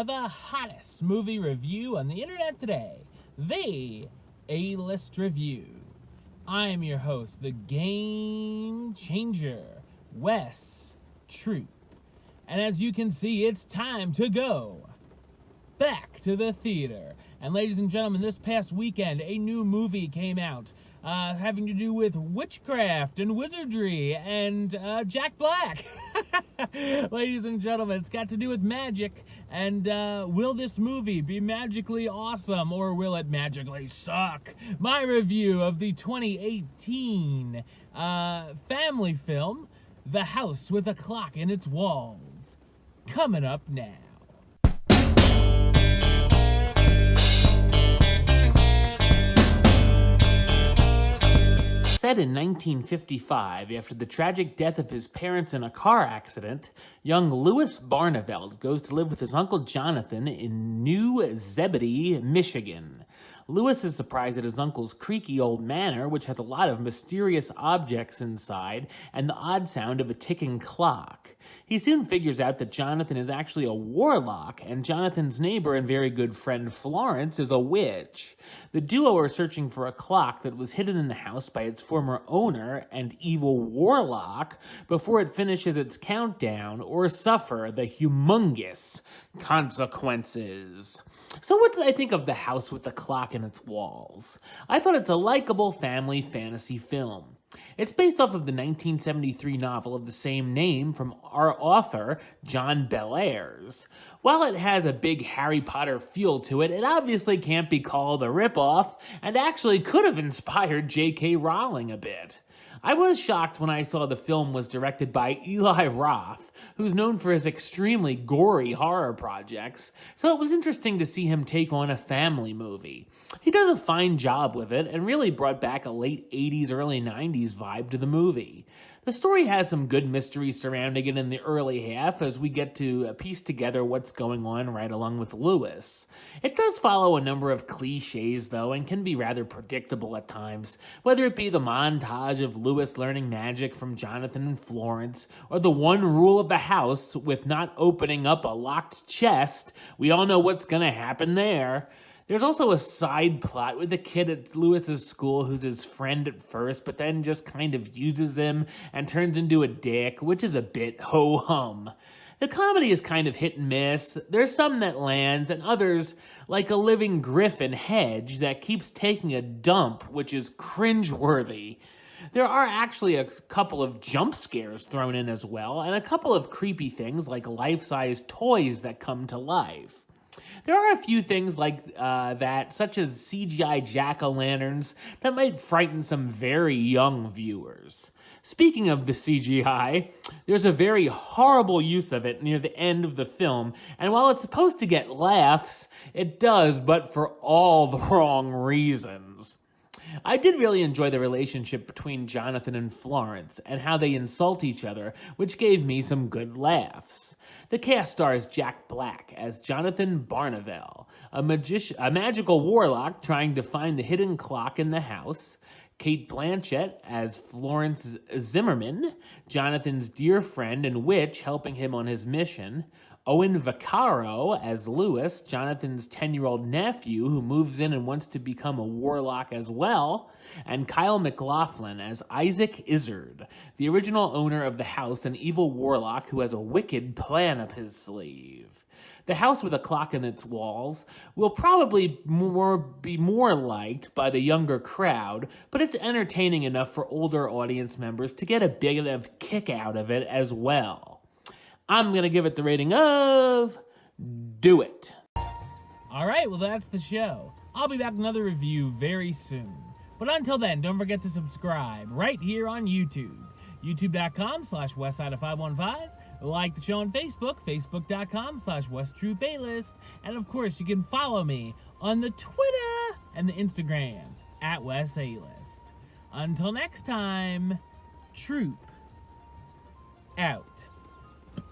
the hottest movie review on the internet today, the A-List Review. I'm your host, the Game Changer, Wes Troop. And as you can see, it's time to go back to the theater. And ladies and gentlemen, this past weekend, a new movie came out having to do with witchcraft and wizardry and Jack Black. Ladies and gentlemen, it's got to do with magic. And will this movie be magically awesome, or will it magically suck? My review of the 2018 family film, The House with a Clock in Its Walls, coming up now. Set in 1955, after the tragic death of his parents in a car accident, young Louis Barneveld goes to live with his uncle Jonathan in New Zebedee, Michigan. Louis is surprised at his uncle's creaky old manor, which has a lot of mysterious objects inside, and the odd sound of a ticking clock. He soon figures out that Jonathan is actually a warlock, and Jonathan's neighbor and very good friend Florence is a witch. The duo are searching for a clock that was hidden in the house by its former owner and evil warlock before it finishes its countdown or suffer the humongous consequences. So what did I think of The House with the Clock in Its Walls? I thought it's a likable family fantasy film. It's based off of the 1973 novel of the same name from our author, John Bellairs. While it has a big Harry Potter feel to it, it obviously can't be called a ripoff, and actually could have inspired J.K. Rowling a bit. I was shocked when I saw the film was directed by Eli Roth, who's known for his extremely gory horror projects, so it was interesting to see him take on a family movie. He does a fine job with it and really brought back a late 80s, early 90s vibe to the movie. The story has some good mystery surrounding it in the early half as we get to piece together what's going on right along with Louis. It does follow a number of cliches though and can be rather predictable at times, whether it be the montage of Louis learning magic from Jonathan and Florence, or the one rule of the house with not opening up a locked chest. We all know what's gonna happen there. There's also a side plot with a kid at Louis's school who's his friend at first, but then just kind of uses him and turns into a dick, which is a bit ho-hum. The comedy is kind of hit and miss. There's some that lands, and others, like a living Griffin Hedge, that keeps taking a dump, which is cringe-worthy. There are actually a couple of jump scares thrown in as well, and a couple of creepy things like life-size toys that come to life. There are a few things like that, such as CGI jack-o'-lanterns, that might frighten some very young viewers. Speaking of the CGI, there's a very horrible use of it near the end of the film, and while it's supposed to get laughs, it does, but for all the wrong reasons. I did really enjoy the relationship between Jonathan and Florence, and how they insult each other, which gave me some good laughs. The cast stars Jack Black as Jonathan Barneveld, a magical warlock trying to find the hidden clock in the house, Cate Blanchett as Florence Zimmerman, Jonathan's dear friend and witch helping him on his mission, Owen Vaccaro as Louis, Jonathan's 10-year-old nephew who moves in and wants to become a warlock as well, and Kyle MacLachlan as Isaac Izard, the original owner of the house, an evil warlock who has a wicked plan up his sleeve. The House with a Clock in Its Walls will probably be more liked by the younger crowd, but it's entertaining enough for older audience members to get a big enough kick out of it as well. I'm going to give it the rating of do it. All right, well, that's the show. I'll be back with another review very soon. But until then, don't forget to subscribe right here on YouTube. YouTube.com/Westside515. Like the show on Facebook, Facebook.com/WestTruePlaylist. And of course, you can follow me on the Twitter and the Instagram @WesAList. Until next time, Troop out.